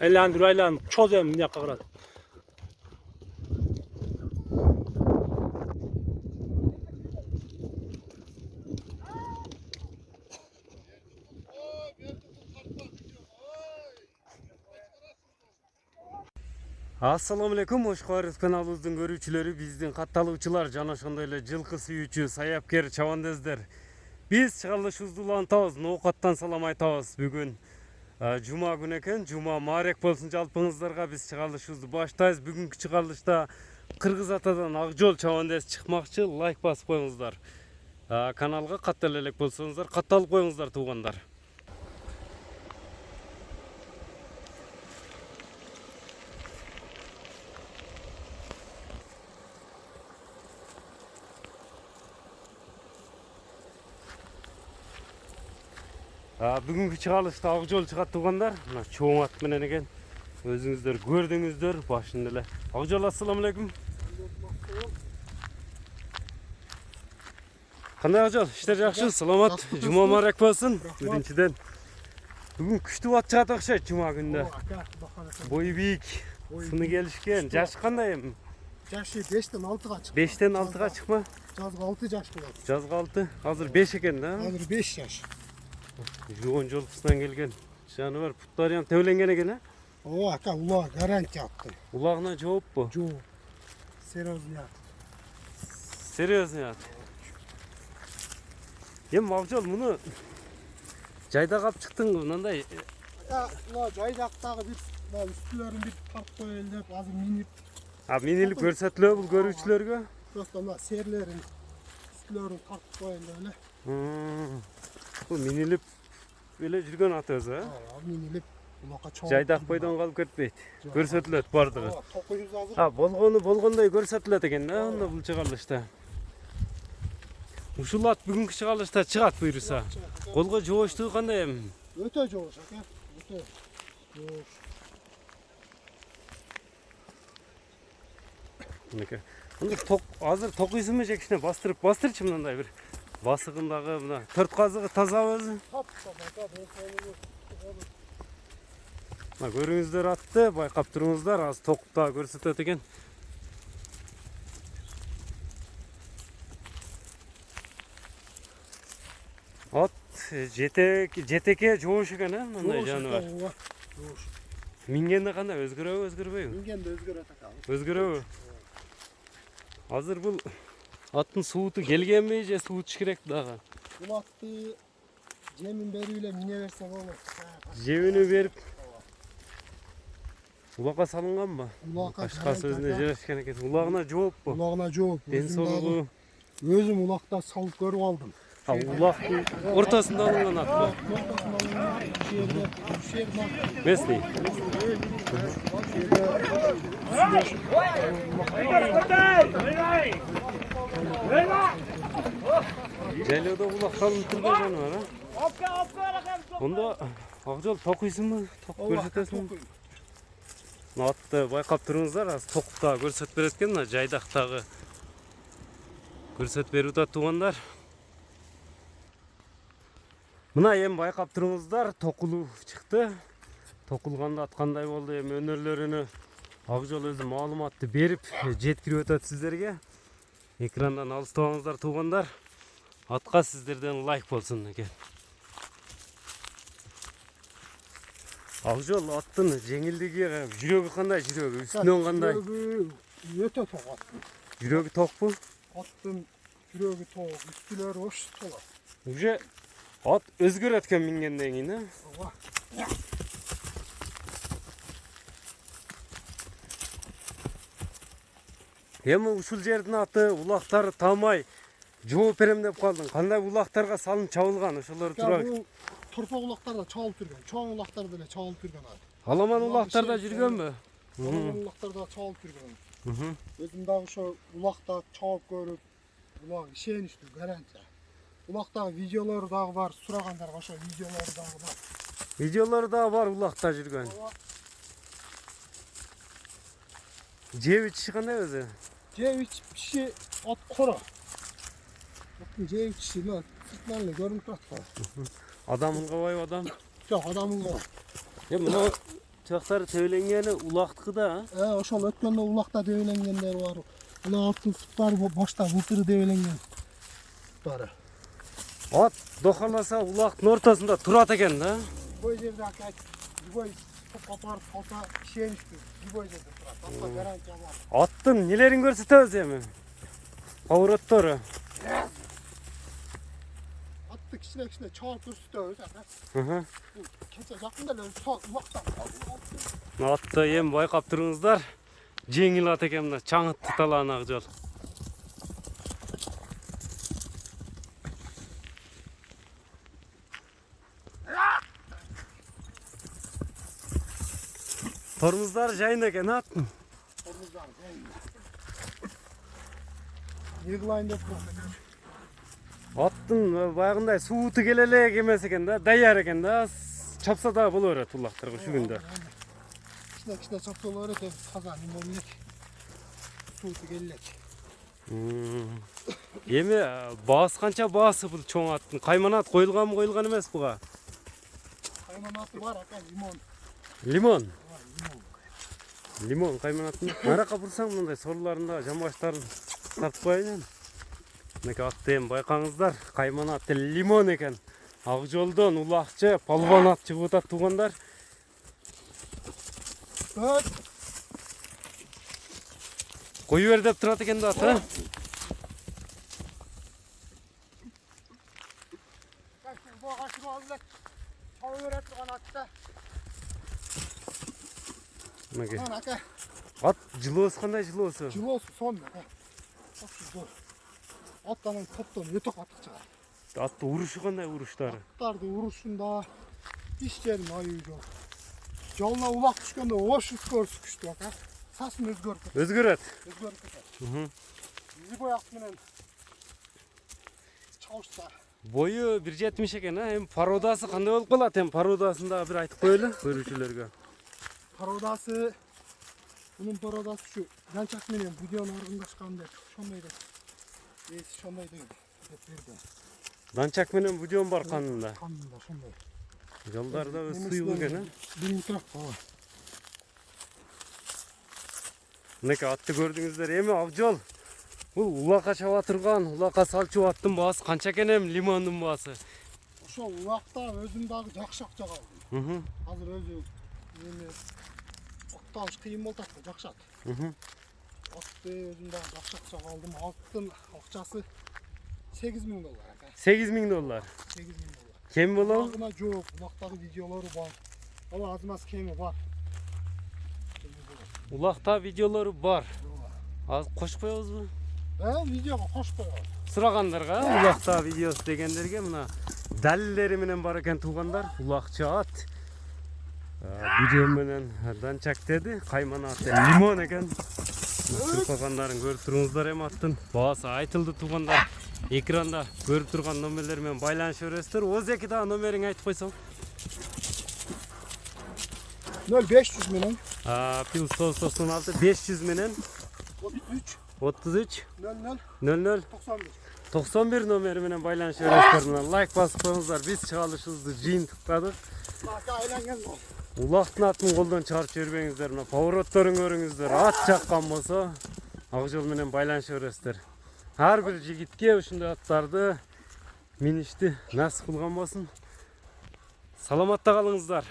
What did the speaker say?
Aylandır, çözeyim ne kadar. Assalamu alaikum, hoş geldiniz kanalımızın görücüleri, bizden kattalıkçılar, jana ошондой эле жылкы сүйүүчү, саябкер чабандездер. Биз чыгарылышыбызды улантабыз, ноокаттан салам айтабыз. Бүгүн жума күнү экен, жума маарек болсун жалпыңыздарга. Биз чыгарылышыбызды баштайбыз. Бүгүнкү чыгарылышта Кыргыз атадан Акжол чабандез чыкмакчы. Лайк басып коюңуздар. Каналга каттала элек болсоңуздар, катталып коюңуздар туугандар. Бүгүнкү чыгарылышта Акжол чыгат туугандар. Мына чоң ат менен экен. Өзүңүздөр көрдүңүздөр башында эле. Акжол, ассаламу алейкум. Кандай Акжол? Иштер жакшы, саламат. Жума маарек болсун. Биринчиден бүгүн күчтүү ат чыгат окшойт жума күнүндө. Бою бийик, сыны келишкен. Жашы кандай эми? Жашы 5тен 6га чыкты. 5тен 6га чыкма? Жазга 6 жаш болот. Жазга 6. Азыр 5 экен да? Азыр 5 жаш. Жоон жолкусунан келген жаныбар, путтары ham тебеленген экен, а? Ооба, ака, улаг гарантия атты. Улагына жооппу? Жок. Серьезный ат. Серьезный ат. Эми Акжол, муну жайда калып чыктыңбы мындай? Мына жайдактагы бир үстүлөрүн бир тартып коелу деп азыр минип. Минилип көрсөтүлөбү бул көрүүчүлөргө? Просто мына серлерин үстүлөрүн тартып коелу эле. Бул минилип эле жүргөн ат өзү, а? Минилип улакка чоң. Жайдак бойдон калып кетпейт. Көрсөтүлөт бардыгы. Токуюбуз азыр. Болгондой көрсөтүлөт экен да, анда бул чыгарылышта. Ушул ат бүгүнкү чыгарылышта чыгат буйруса. Колго жооштугу кандай эми? Өтө жоош, ака. Өтө жоош. Мынакей. Азыр токуйсуңбу же кичине бастырчы мындай бир басыгындагы мына 4 казыгы таза өзү. Мына көрүңүздөр атты, байкап туруңуздар, аз токупта көрсөтөт экен. Ат жетекке жоош экен, а? Мындай жаныбар. Жоош. Мингенде кандай өзгөрөбү, өзгөрбөйбү? Мингенде өзгөрөт ака. Өзгөрөбү? Азыр бул аттын сууту келгенби же суутуш керек дагы? Бул атты жемин берип эле мине берсе болот. Жемини берип улакка салынганбы? Улакка Кашкасы өзүнө жарашкан экен. Улагына жооппу? Улагына жооп. Денсаулыгы. Өзүм улакта салып көрүп алдым. Улактын ортосунда алынган атпы? Местный. Жайлоодо улак салынып турган жаныбар, а? Онда Акжол токуйсуңбу? Ток көрсөтөсүңбү? Атты байкап туруңуздар, аз токупта көрсөтүп берет экен, мына жайдактагы көрсөтүп берип атат туугандар. Мына эми байкап туруңуздар, токулуу чыкты. Токулганда ат кандай болду, эми өнөрлөрүнө Акжол өзү маалыматты берип жеткирип өтөт сиздерге. Экрандан алыстабаңыздар туугандар. Атка сиздерден лайк болсун экен. Акжол аттын жеңилдиги, жүрөгү кандай, жүрөгү, үстүнөн кандай? Өтө ток ат. Жүрөгү токпу? Аттын жүрөгү ток, үстүлөрү ош тола. Уже ат өзгөрөт экен мингенден кийин, а? Ооба. Эми ушул жердин аты улактары таамай жооп берем деп калдың. Кандай улактарга салынып чабылган ошолорду тууралуу? Бул торпок улактарда чабылып жүргөн, чоң улактар деле чабылып жүргөн ат. Аламан улактарда жүргөнбү? Аламан улактарда чабылып жүргөн. Өзүм дагы ошо улакта чабып көрүп, улак ишеничтүү, гарантия. Улактагы видеолору дагы бар, сурагандарга ошо видеолору дагы бар. Видеолору дагы бар улакта жүргөн. Жеп ичиши кандай өзү? Жеп ичиши ат кора. Аттын жеп ичиши сыртынан эле көрүнүп турат го. Адам ылгабайбы адам? Жок, адам ылгабайт. Эми мына Çaktары tevlengeni ulaqtıqı da. Ошол өткөндө улакта дебелengендер бар. Мына алтын суттар башта былтыр дебеленген. Суттары. At dokalasa ulaqtın ortasında turat eken da. Бой жерде акайт. Бой копарып калса ишеничти. Бой жерде турат. Атка гарантия бар. Attın nelerin görsetebиз эми. Повороттору. Атты кичине чаап көрсөтөбүз ака. Hı. Кече жакында эле улактан. Atты эми байкап туруңуздар. Жеңил ат экен мына чаңытты талаан Акжол. Tormuzlar жайын экен аттын. Не кылайын деп турат. Аттын баягындай сууту келе элек эмес экен да, даяр экен да. Чапса да боло берет улактарга ушул күндө. Кичине чапсалар экен таза немелек. Сууту келелек. Эми баасы канча баасы бул чоң аттын? Кайманат коюлганбы, коюлган эмес буга? Кайманаты бар ака, лимон. Лимон. Лимон кайманатын. Нарака бурсаң мындай сорларында жамбаштарын тартып коеюн. Мынакей атты эми байкаңыздар, кайманат лимон экен. Акжолдон улакчы палван ат чыгып атат туугандар. Бөт. Кою бер деп турат экен да аты. Багашып алып, чабып берет турган атта. Мынакей. Ака. Ат жылоосу кандай жылоосу? Жылоосу сон ака. Зор. Аттанын топтон өтө катык чыгат. Атты урушу кандай уруштары? Аттарды урушунда иштерин айы жок. Жолуна улак түшкөндө ош көрсүкүштү ака. Сасын өзгөрүп кетет. Өзгөрөт. Өзгөрүп кетет. Бизи бояк менен чабышса. Бою 1.70 экен, эми породасы кандай болуп калат? Эми породасында дагы бир айтып коелу көрүүчүлөргө. Породасы, bunun porодасы şu Янчак менен будион аргындашкан деп, ошондой деп. Эси ошондой деп берди. Данчак менен будион бар канында. Канында ошондой. Жолдары да суюк экен, Бирин турак бала. Мынакей атты көрдүңүздөр. Эми Акжол бул улакка чаба турган, улакка салчу аттын баасы канча экен эми лимондун баасы? Ошол улакта өзүм дагы жакшы акча калдым. Азыр өзү эми окталыш кыйын болуп атты, жакшат. Атты өзүм дагы жакшы акча калдым. Аттын акчасы $8.000 ака. $8.000. $8.000. Кем болобу? Улагына жок, улактагы видеолору бар. Ала азмас кеми бар. Улакта видеолору бар. Az кошуп коебузбу? Видеого кошуп коебуз. Сурагандарга улакта видеосу дегендерге мына далилдери менен бар экен туугандар. Улакчы ат. Видео менен данчак деди. Кайманат лимон экен. Сыркагандарын көрүп туруңуздар эми аттын баасы айтылды туугандар. Экранда көрүп турган номерлер менен байланышып бересиздер. Озеки дагы номериңди айтып койсоң. 0500 менен Плюс 996 500 менен 33 00 00 91. 91 номери менен байланышып бересиздер. Мына лайк басып коюңуздар. Биз чыгарылышыбызды жыйынтыктадык. Бака айланган бол. Улактын атын колдон чыгарып жибербеңиздер. Мына поворотторун көрүңүздөр. Ат чаккан болсо Акжол менен байланышып бересиздер. Ар бир жигитке ушундай аттарды миништи насып кылган болсун. Саламатта калыңыздар.